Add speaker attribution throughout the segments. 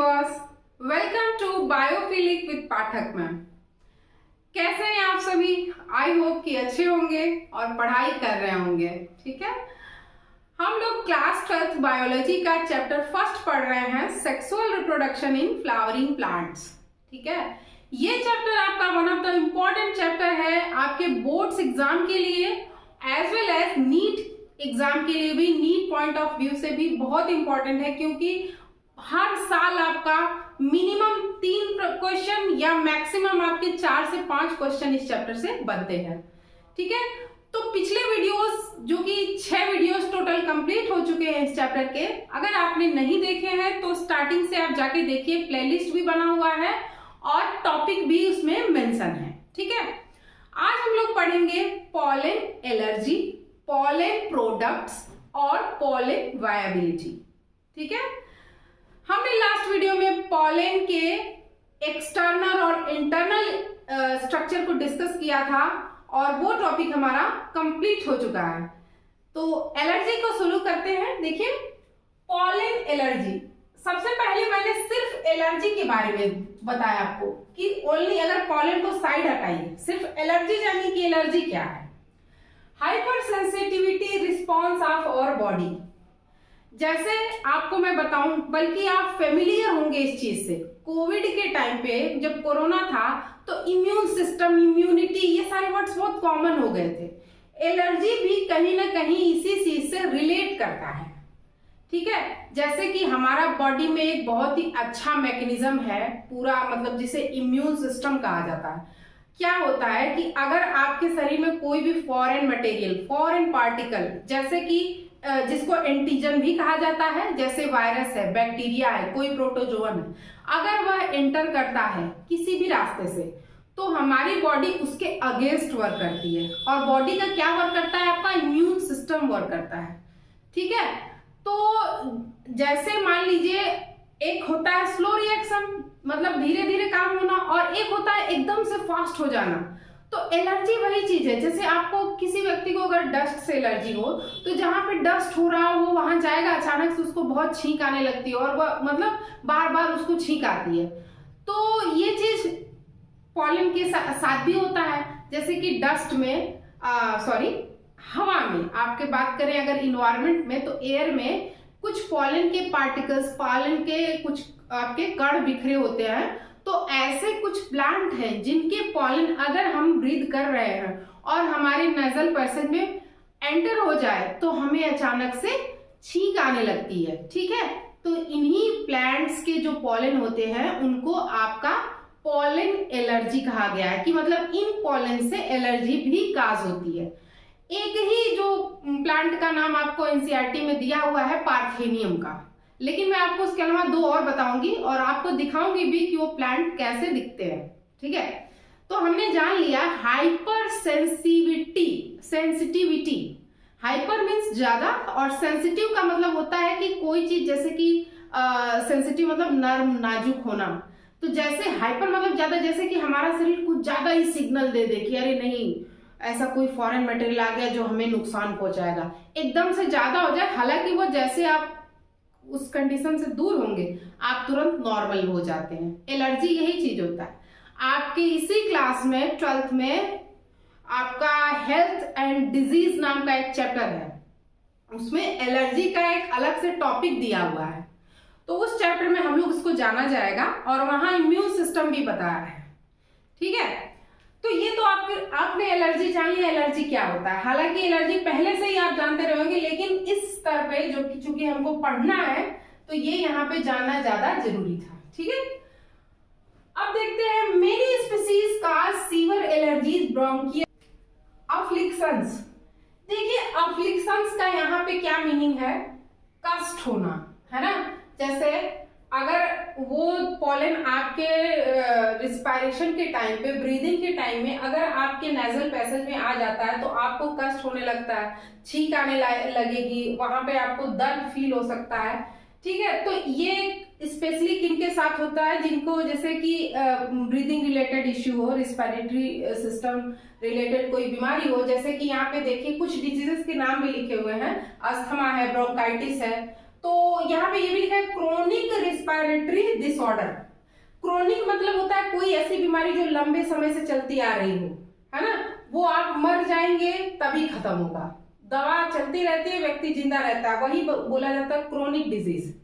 Speaker 1: Viewers, welcome to biophilic with Pathak ma'am. कैसे हैं आप सभी? आई होप कि अच्छे होंगे और पढ़ाई कर रहे होंगे। ठीक है, हम लोग क्लास 12th बायोलॉजी का चैप्टर फर्स्ट पढ़ रहे हैं, sexual reproduction in flowering plants. ठीक है, ये चैप्टर आपका one of the important chapter है आपके बोर्ड्स एग्जाम के लिए as well as NEET exam के लिए भी। नीट पॉइंट ऑफ व्यू से भी बहुत इंपॉर्टेंट है, क्योंकि हर साल आपका मिनिमम 3 क्वेश्चन या मैक्सिमम आपके 4 से 5 क्वेश्चन इस चैप्टर से बनते हैं। ठीक है, तो पिछले वीडियोस जो कि 6 वीडियोस टोटल कंप्लीट हो चुके हैं इस चैप्टर के, अगर आपने नहीं देखे हैं तो स्टार्टिंग से आप जाके देखिए, प्लेलिस्ट भी बना हुआ है और टॉपिक भी उसमें मेंशन है। ठीक है, आज हम लोग पढ़ेंगे पॉलन एलर्जी, पॉलन प्रोडक्ट्स और पॉलन वायबिलिटी। ठीक है, हमने लास्ट वीडियो में पॉलन के एक्सटर्नल और इंटरनल स्ट्रक्चर को डिस्कस किया था और वो टॉपिक हमारा कंप्लीट हो चुका है। तो एलर्जी को शुरू करते हैं। देखिए, पॉलन एलर्जी, सबसे पहले मैंने सिर्फ एलर्जी के बारे में बताया आपको कि ओनली, अगर पॉलन को साइड हटाइए, सिर्फ एलर्जी जानिए कि एलर्जी क्या है। Hyper sensitivity response of our body, जैसे आपको मैं बताऊं, बल्कि आप फेमिलियर होंगे इस चीज से। कोविड के टाइम पे जब कोरोना था तो इम्यून सिस्टम, इम्यूनिटी, ये सारे वर्ड्स बहुत कॉमन हो गए थे। एलर्जी भी कहीं ना कहीं इसी चीज से रिलेट करता है। ठीक है, जैसे कि हमारा बॉडी में एक बहुत ही अच्छा मैकेनिज्म है पूरा, मतलब जिसे इम्यून सिस्टम कहा जाता है। क्या होता है कि अगर आपके शरीर में कोई भी फॉरेन मटेरियल, फॉरेन पार्टिकल, जैसे कि जिसको एंटीजन भी कहा जाता है, जैसे वायरस है, बैक्टीरिया है, कोई प्रोटोजोअन है, अगर वह एंटर करता है किसी भी रास्ते से तो हमारी बॉडी उसके अगेंस्ट वर्क करती है। और बॉडी का क्या वर्क करता है? आपका इम्यून सिस्टम वर्क करता है। ठीक है, तो जैसे मान लीजिए एक होता है स्लो रिएक्शन, मतलब धीरे धीरे काम होना, और एक होता है एकदम से फास्ट हो जाना। तो एलर्जी वही चीज है, जैसे आपको किसी व्यक्ति को अगर डस्ट से एलर्जी हो तो जहां पे डस्ट हो रहा हो वो वहां जाएगा, अचानक से उसको बहुत छींक आने लगती है और वह मतलब बार बार उसको छींक आती है। तो ये चीज पॉलन के साथ भी होता है। जैसे कि डस्ट में, हवा में, आपके बात करें अगर इन्वायरमेंट में, तो एयर में कुछ पॉलन के पार्टिकल्स, पॉलन के कुछ आपके कण बिखरे होते हैं। तो ऐसे कुछ प्लांट हैं जिनके पॉलन अगर हम ब्रीथ कर रहे हैं और हमारे नेजल पैसेज में एंटर हो जाए तो हमें अचानक से छींक आने लगती है। ठीक है, तो इन्हीं प्लांट्स के जो पॉलन होते हैं उनको आपका पॉलन एलर्जी कहा गया है, कि मतलब इन पॉलन से एलर्जी भी काज होती है। एक ही जो प्लांट का नाम आपको एनसीईआरटी में दिया हुआ है, पार्थेनियम का, लेकिन मैं आपको उसके अलावा 2 और बताऊंगी और आपको दिखाऊंगी भी कि वो प्लांट कैसे दिखते हैं। ठीक है, तो हमने जान लिया हाइपर सेंसिटिविटी। हाइपर मीन्स ज्यादा और सेंसिटिव का मतलब होता है कि कोई चीज, जैसे कि सेंसिटिव मतलब नर्म, नाजुक होना। तो जैसे हाइपर मतलब ज्यादा, जैसे कि हमारा शरीर कुछ ज्यादा ही सिग्नल दे दे कि अरे नहीं, ऐसा कोई फॉरेन मटेरियल आ गया जो हमें नुकसान पहुंचाएगा, एकदम से ज्यादा हो जाए, हालांकि वो जैसे आप उस कंडीशन से दूर होंगे आप तुरंत नॉर्मल हो जाते हैं। एलर्जी यही चीज होता है। आपके इसी क्लास में 12th में आपका हेल्थ एंड डिजीज नाम का एक चैप्टर है, उसमें एलर्जी का एक अलग से टॉपिक दिया हुआ है। तो उस चैप्टर में हम लोग इसको जाना जाएगा और वहां इम्यून सिस्टम भी बताया है। ठीक है, तो ये तो आपने एलर्जी जान लिया, एलर्जी क्या होता है। हालांकि एलर्जी पहले से ही आप जानते रहोगे, लेकिन इस स्तर पे जो कि चूंकि हमको पढ़ना है तो ये यहाँ पे जानना ज्यादा जरूरी था। ठीक है, अब देखते हैं मेनी स्पीसीज का सीवर एलर्जीज, ब्रोंकियल अफ्लिक्शंस। देखिए, अफ्लिक्शंस का यहाँ पे क्या मीनिंग है? कष्ट होना, है ना। जैसे अगर वो पॉलन आपके रिस्पायरेशन के टाइम पे, ब्रीदिंग के टाइम में अगर आपके नेजल पैसेज में आ जाता है तो आपको कष्ट होने लगता है, छींक आने लगेगी, वहां पे आपको दर्द फील हो सकता है। ठीक है, तो ये स्पेशली किनके साथ होता है? जिनको जैसे कि ब्रीदिंग रिलेटेड इश्यू हो, रिस्पायरेटरी सिस्टम रिलेटेड कोई बीमारी हो। जैसे कि यहाँ पे देखिए कुछ डिजीजेस के नाम भी लिखे हुए हैं, अस्थमा है, ब्रोंकाइटिस है, तो यहाँ पे ये भी लिखा है क्रोनिक रिस्पिरेटरी डिसऑर्डर। क्रोनिक मतलब होता है कोई ऐसी बीमारी जो लंबे समय से चलती आ रही हो, है ना, वो आप मर जाएंगे तभी खत्म होगा, दवा चलती रहती है, व्यक्ति जिंदा रहता है, वही बोला जाता है क्रोनिक डिजीज।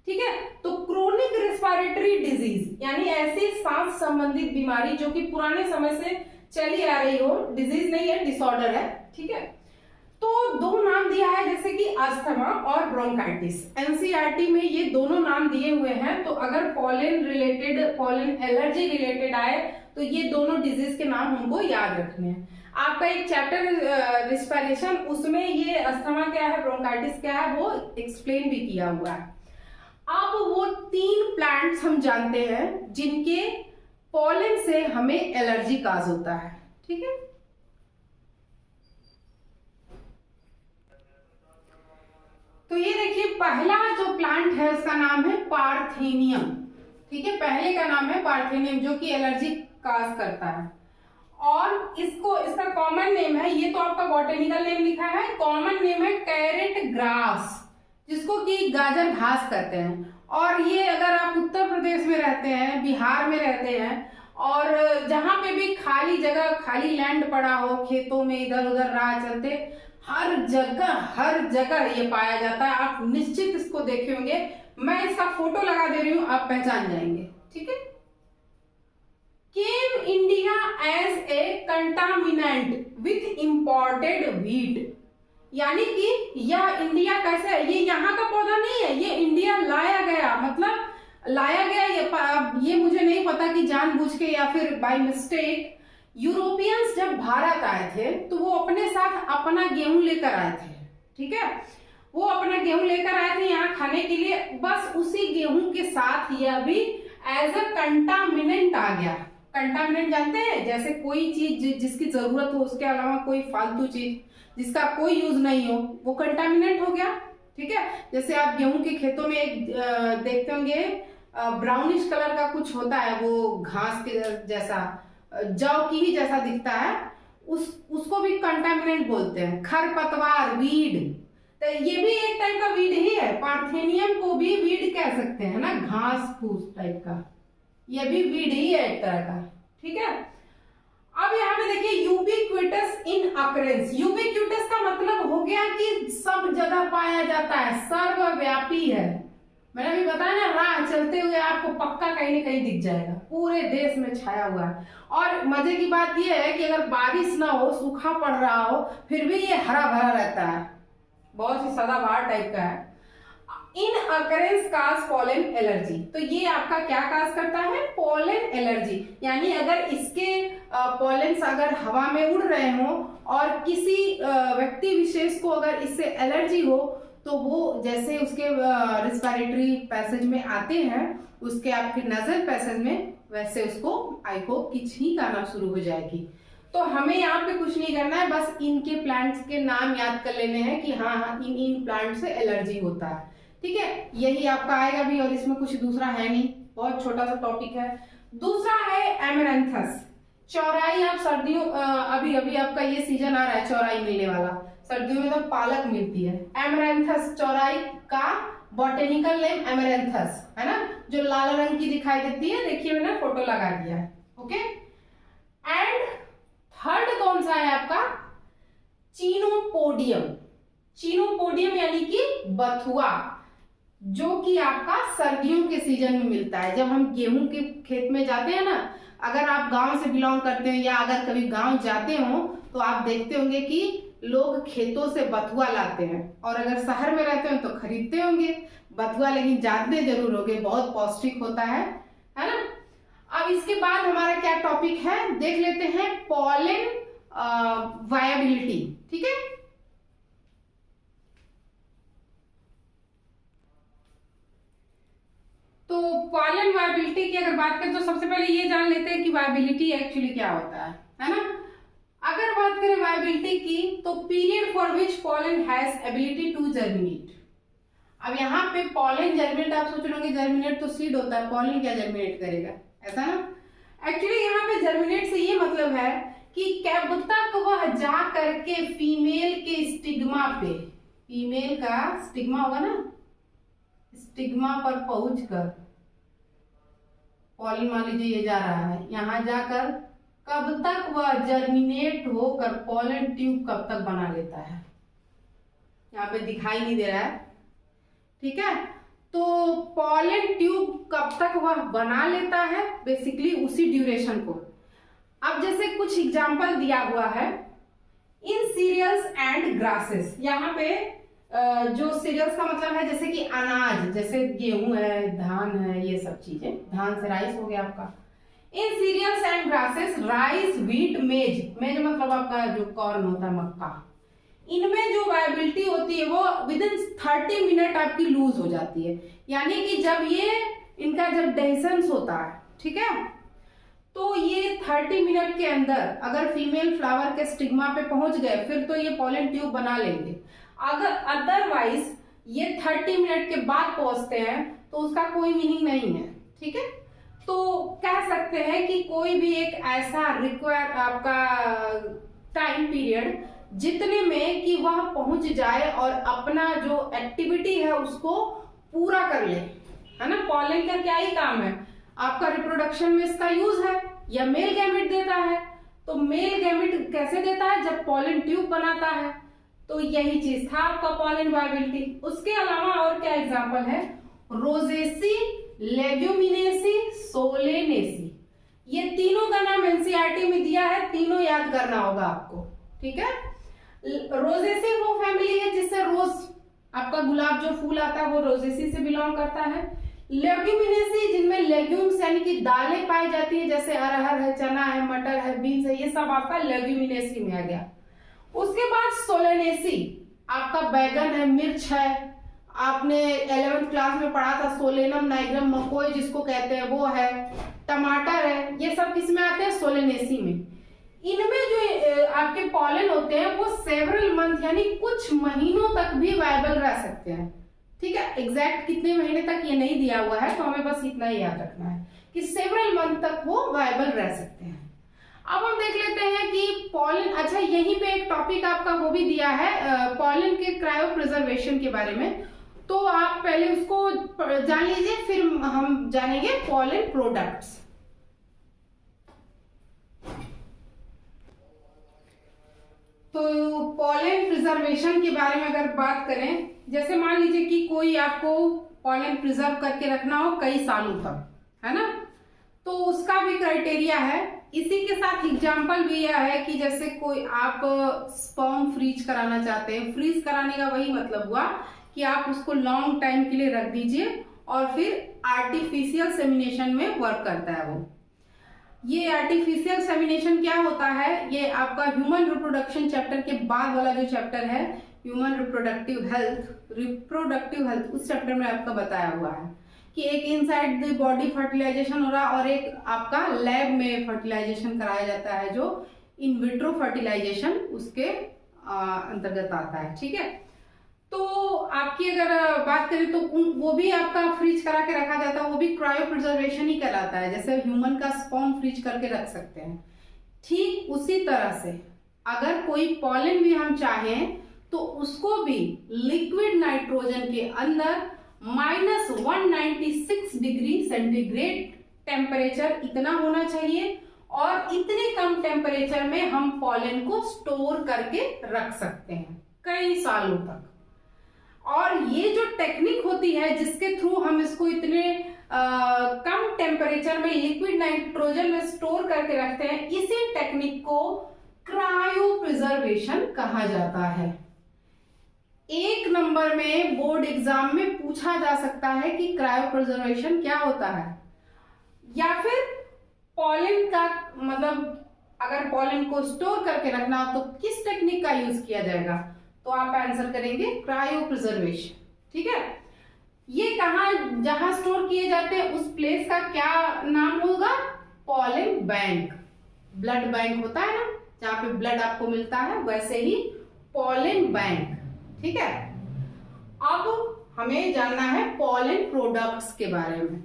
Speaker 1: ठीक है, तो क्रोनिक रिस्पिरेटरी डिजीज यानी ऐसी सांस संबंधित बीमारी जो कि पुराने समय से चली आ रही हो, डिजीज नहीं है, डिसऑर्डर है। ठीक है, तो दो नाम दिया है जैसे कि अस्थमा और ब्रोंकाइटिस, एनसीईआरटी में ये दोनों नाम दिए हुए हैं। तो अगर pollen related, pollen allergy related आए तो ये दोनों डिजीज के नाम हमको याद रखने हैं। आपका एक चैप्टर रिस्पिरेशन, उसमें ये अस्थमा क्या है, ब्रोंकाइटिस क्या है, वो एक्सप्लेन भी किया हुआ है। अब वो 3 प्लांट्स हम जानते हैं जिनके पॉलन से हमें एलर्जी काज होता है। ठीक है, तो ये देखिए पहला जो प्लांट है उसका नाम है पार्थेनियम। ठीक है, पहले का नाम है पार्थेनियम जो कि एलर्जी काज करता है। और इसका कॉमन नेम है, ये तो आपका बॉटेनिकल नेम लिखा है, कॉमन नेम है कैरेट ग्रास, जिसको कि गाजर घास कहते हैं। और ये अगर आप उत्तर प्रदेश में रहते हैं, बिहार में रहते हैं, और जहां पे भी खाली जगह, खाली लैंड पड़ा हो, खेतों में इधर उधर राह चलते, हर जगह ये पाया जाता है। आप निश्चित इसको देखे होंगे, मैं इसका फोटो लगा दे रही हूं, आप पहचान जाएंगे। ठीक है, came India as a contaminant with imported wheat, यानी कि यह इंडिया कैसे है, ये यहाँ का पौधा नहीं है, ये इंडिया लाया गया, मतलब लाया गया, ये मुझे नहीं पता कि जानबूझ के या फिर बाय मिस्टेक। यूरोपियंस जब भारत आए थे तो वो अपने साथ अपना गेहूं लेकर आए थे। ठीक है, वो अपना गेहूं लेकर आए थे यहाँ खाने के लिए, बस उसी गेहूं के साथ यह भी एज अ कंटामिनेंट आ गया। कंटामिनेंट जानते हैं, जैसे कोई चीज जिसकी जरूरत हो, उसके अलावा कोई फालतू चीज जिसका कोई यूज नहीं हो, वो कंटामिनेंट हो गया। ठीक है, जैसे आप गेहूं के खेतों में एक देखते होंगे ब्राउनिश कलर का कुछ होता है, वो घास के जैसा, जौ की ही जैसा दिखता है, उसको भी कंटामिनेंट बोलते हैं। खरपतवार, वीड, तो ये भी एक टाइप का वीड ही है, पार्थेनियम को भी वीड कह सकते हैं ना, घास फूस टाइप का, ये भी वीड ही है एक तरह का। ठीक है, अब यहाँ पे देखिए यूबिक्विटस इन अकरेंस, यूबिक्विटस का मतलब हो गया कि सब जगह पाया जाता है, सर्वव्यापी है। मैंने अभी बताया ना, राह चलते हुए आपको पक्का कहीं न कहीं दिख जाएगा, पूरे देश में छाया हुआ है। और मजे की बात यह है कि अगर बारिश ना हो, सूखा पड़ रहा हो, फिर भी ये हरा भरा रहता है, बहुत ही सदाबहार टाइप का है। इन अकरेंस काज पॉलन एलर्जी, तो ये आपका क्या काज करता है, पॉलन एलर्जी, यानी अगर इसके पॉलेंस अगर हवा में उड़ रहे हो और किसी व्यक्ति विशेष को अगर इससे एलर्जी हो, तो वो जैसे उसके रिस्पिरेटरी पैसेज में आते हैं, उसके आपके नजल पैसेज में, वैसे उसको आई होप कि छींक आना शुरू हो जाएगी। तो हमें यहाँ पे कुछ नहीं करना है, बस इनके प्लांट्स के नाम याद कर लेने हैं कि हाँ इन प्लांट से एलर्जी होता है। ठीक है, यही आपका आएगा भी, और इसमें कुछ दूसरा है नहीं, बहुत छोटा सा टॉपिक है। दूसरा है एमरैंथस, चौराई। आप सर्दियों, अभी आपका ये सीजन आ रहा है चौराई मिलने वाला, सर्दियों में तो पालक मिलती है। एमरैंथस चौराई का बॉटेनिकल नेम एमरैंथस है ना, जो लाल रंग की दिखाई देती है, देखिए मैंने फोटो लगा दिया है। ओके, एंड थर्ड कौन सा है आपका, चीनोपोडियम। चीनोपोडियम यानी कि बथुआ, जो कि आपका सर्दियों के सीजन में मिलता है। जब हम गेहूं के खेत में जाते हैं ना, अगर आप गांव से बिलोंग करते हैं या अगर कभी गांव जाते हो तो आप देखते होंगे कि लोग खेतों से बथुआ लाते हैं, और अगर शहर में रहते हो तो खरीदते होंगे बथुआ, लेकिन जानते जरूर होंगे बहुत पौष्टिक होता है ना। अब इसके बाद हमारा क्या टॉपिक है देख लेते हैं, पॉलन वायबिलिटी। ठीक है, तो पॉलन वायबिलिटी की अगर बात करें तो सबसे पहले ये जान लेते हैं कि वायबिलिटी एक्चुअली क्या होता है ना। अगर बात करें वायबिलिटी की, तो period for which pollen has ability to germinate. अब यहाँ पे पॉलन जर्मिनेट, आप सोच रहे जर्मिनेट तो सीड होता है, पॉलन क्या जर्मिनेट करेगा, ऐसा ना। एक्चुअली यहाँ पे जर्मिनेट से ये मतलब है कि कब तक वह जा करके फीमेल के स्टिग्मा पे, फीमेल का स्टिग्मा होगा ना, स्टिग्मा पर पहुंचकर पॉलन, मान लीजिए ये जा रहा है, यहां जाकर कब तक वह जर्मिनेट होकर पॉलन ट्यूब कब तक बना लेता है, यहाँ पे दिखाई नहीं दे रहा है, ठीक है। तो पॉलन ट्यूब कब तक वह बना लेता है, बेसिकली उसी ड्यूरेशन को। अब जैसे कुछ एग्जांपल दिया हुआ है, इन सीरियल्स एंड ग्रासेस, यहाँ पे जो सीरियल्स का मतलब है जैसे कि अनाज, जैसे गेहूं है, धान है, ये सब चीजें, धान से राइस हो गया आपका। In cereals and grasses rice, wheat, maize, maize मतलब आपका जो कॉर्न होता है, मक्का, इनमें जो वायबिलिटी होती है वो विद इन 30 मिनट आपकी लूज हो जाती है। यानी कि जब ये इनका जब डेhiscence होता है, ठीक है, तो ये 30 मिनट के अंदर अगर फीमेल फ्लावर के स्टिग्मा पे पहुंच गए फिर तो ये पॉलन ट्यूब बना लेंगे। अगर अदरवाइज ये 30 मिनट के बाद पहुंचते हैं तो उसका कोई मीनिंग नहीं है, ठीक है। तो कह सकते हैं कि कोई भी एक ऐसा रिक्वायर आपका टाइम पीरियड जितने में कि वह पहुंच जाए और अपना जो एक्टिविटी है उसको पूरा कर ले, है ना। पॉलन का क्या ही काम है, आपका रिप्रोडक्शन में इसका यूज है, या मेल गैमेट देता है। तो मेल गैमेट कैसे देता है, जब पॉलन ट्यूब बनाता है। तो यही चीज था आपका पॉलन वायबिलिटी। उसके अलावा और क्या एग्जांपल है, रोजेसी, लेग्यूमिनेसी, सोलेनेसी, ये तीनों का नाम एनसीईआरटी में दिया है, तीनों याद करना होगा आपको, ठीक है। रोजेसी वो फैमिली है जिससे रोज आपका गुलाब जो फूल आता है वो रोजेसी से बिलोंग करता है। लेग्यूमिनेसी जिनमें लेग्यूम्स यानी कि दालें पाई जाती है, जैसे अरहर है, चना है, मटर है, बीन्स है, ये सब आपका लेग्यूमिनेसी में आ गया। उसके बाद सोलेनेसी आपका बैगन है, मिर्च है, आपने 11th क्लास में पढ़ा था, सोलेनम नाइग्रम मकोई जिसको कहते हैं वो है, टमाटर है, ये सब किस में आते हैं, सोलेनेसी में। इनमें जो आपके पॉलन होते हैं वो सेवरल मंथ यानी कुछ महीनों तक भी वायबल रह सकते हैं, ठीक है। एग्जैक्ट कितने महीने तक ये नहीं दिया हुआ है, तो हमें बस इतना ही याद रखना है कि सेवरल मंथ तक वो वायबल रह सकते हैं। अब हम देख लेते हैं कि पॉलन, अच्छा यहीं पे एक टॉपिक आपका वो भी दिया है पॉलन के क्रायो प्रिजर्वेशन के बारे में, तो आप पहले उसको जान लीजिए, फिर हम जानेंगे पॉलन प्रोडक्ट्स। तो पॉलन प्रिजर्वेशन के बारे में अगर बात करें, जैसे मान लीजिए कि कोई आपको पॉलन प्रिजर्व करके रखना हो कई सालों तक, है ना, तो उसका भी क्राइटेरिया है। इसी के साथ एग्जाम्पल भी यह है कि जैसे कोई आप स्पर्म फ्रीज कराना चाहते हैं, फ्रीज कराने का वही मतलब हुआ कि आप उसको लॉन्ग टाइम के लिए रख दीजिए और फिर आर्टिफिशियल सेमिनेशन में वर्क करता है वो। ये आर्टिफिशियल सेमिनेशन क्या होता है, ये आपका ह्यूमन रिप्रोडक्शन चैप्टर के बाद वाला जो चैप्टर है, ह्यूमन रिप्रोडक्टिव हेल्थ, उस चैप्टर में आपका बताया हुआ है कि एक इनसाइड द बॉडी फर्टिलाइजेशन हो रहा है और एक आपका लैब में फर्टिलाइजेशन कराया जाता है जो इन विट्रो फर्टिलाइजेशन उसके अंतर्गत आता है, ठीक है। तो आपकी अगर बात करें तो वो भी आपका फ्रीज करा के रखा जाता है, वो भी क्रायो प्रिजर्वेशन ही कहलाता है, जैसे ह्यूमन का स्पर्म फ्रीज करके रख सकते हैं। ठीक उसी तरह से अगर कोई पॉलन भी हम चाहें तो उसको भी लिक्विड नाइट्रोजन के अंदर -196 डिग्री सेंटीग्रेड टेम्परेचर इतना होना चाहिए और इतने कम टेम्परेचर में हम पॉलन को स्टोर करके रख सकते हैं कई सालों तक। और ये जो टेक्निक होती है जिसके थ्रू हम इसको इतने कम टेम्परेचर में लिक्विड नाइट्रोजन में स्टोर करके रखते हैं, इसी टेक्निक को क्रायो प्रिजर्वेशन कहा जाता है। एक नंबर में बोर्ड एग्जाम में पूछा जा सकता है कि क्रायो प्रिजर्वेशन क्या होता है, या फिर पॉलन का मतलब अगर पॉलन को स्टोर करके रखना हो तो किस टेक्निक का यूज किया जाएगा, तो आप आंसर करेंगे क्रायो प्रिजर्वेशन, ठीक है। ये कहाँ जहां स्टोर किए जाते हैं उस प्लेस का क्या नाम होगा, पॉलन बैंक। ब्लड बैंक होता है ना जहाँ पे ब्लड आपको मिलता है, वैसे ही पॉलन बैंक, ठीक है। अब हमें जानना है पॉलन प्रोडक्ट्स के बारे में।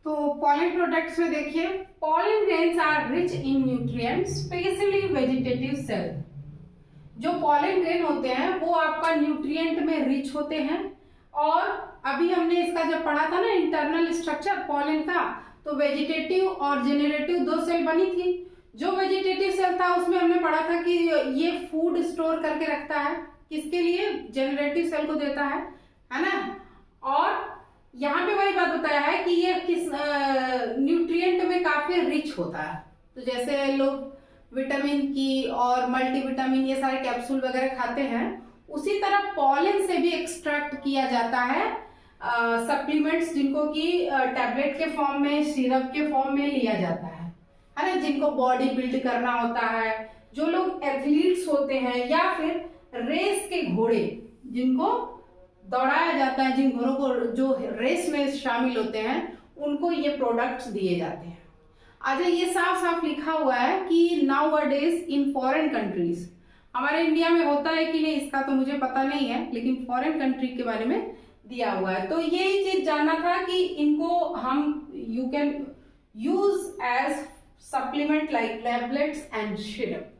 Speaker 1: तो पॉलन प्रोडक्ट्स में देखिए, pollen grains are rich in nutrients specially vegetative cell. जो पॉलन ग्रेन होते हैं वो आपका न्यूट्रिएंट में रिच होते हैं। और अभी हमने इसका जब पढ़ा था ना इंटरनल स्ट्रक्चर पॉलन का, तो वेजिटेटिव और जेनरेटिव दो सेल बनी थी। जो वेजिटेटिव सेल था उसमें हमने पढ़ा था कि ये फूड स्टोर करके रखता है, किसके लिए, जेनरेटिव सेल को देता है ना। और यहाँ पे वही बात बताया है कि ये किस न्यूट्रिएंट में काफी रिच होता है। तो जैसे लोग विटामिन की और मल्टीविटामिन ये सारे कैप्सूल वगैरह खाते हैं, उसी तरह पॉलन से भी एक्सट्रैक्ट किया जाता है सप्लीमेंट्स, जिनको कि टैबलेट के फॉर्म में, सिरप के फॉर्म में लिया जाता है ना। जिनको बॉडी बिल्ड करना होता है, जो लोग एथलीट्स होते हैं, या फिर रेस के घोड़े जिनको दौड़ाया जाता है, जिन घोड़ों को जो रेस में शामिल होते हैं, उनको ये प्रोडक्ट्स दिए जाते हैं। अच्छा, ये साफ साफ लिखा हुआ है कि now a days in foreign countries, हमारे इंडिया में होता है कि नहीं इसका तो मुझे पता नहीं है, लेकिन फॉरेन कंट्री के बारे में दिया हुआ है। तो यही चीज जानना था कि इनको हम you can use as supplement like tablets and syrup.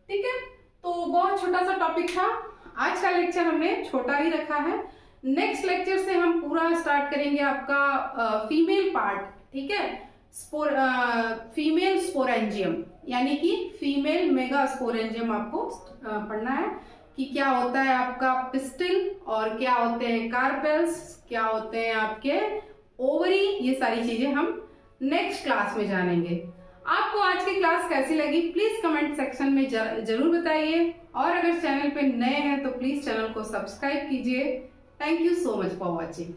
Speaker 1: ठीक है, तो बहुत छोटा सा टॉपिक था। आज का लेक्चर हमने छोटा ही रखा है। नेक्स्ट लेक्चर से हम पूरा स्टार्ट करेंगे आपका फीमेल पार्ट। ठीक है, फीमेल स्पोरेंजियम, यानी कि फीमेल मेगा स्पोरेंजियम आपको पढ़ना है कि क्या होता है आपका पिस्टिल, और क्या होते हैं कार्पेल्स, क्या होते हैं आपके ओवरी। ये सारी चीजें हम नेक्स्ट क्लास में जानेंगे। आपको आज की क्लास कैसी लगी प्लीज कमेंट सेक्शन में जरूर बताइए, और अगर चैनल पे नए हैं तो प्लीज चैनल को सब्सक्राइब कीजिए। Thank you so much for watching.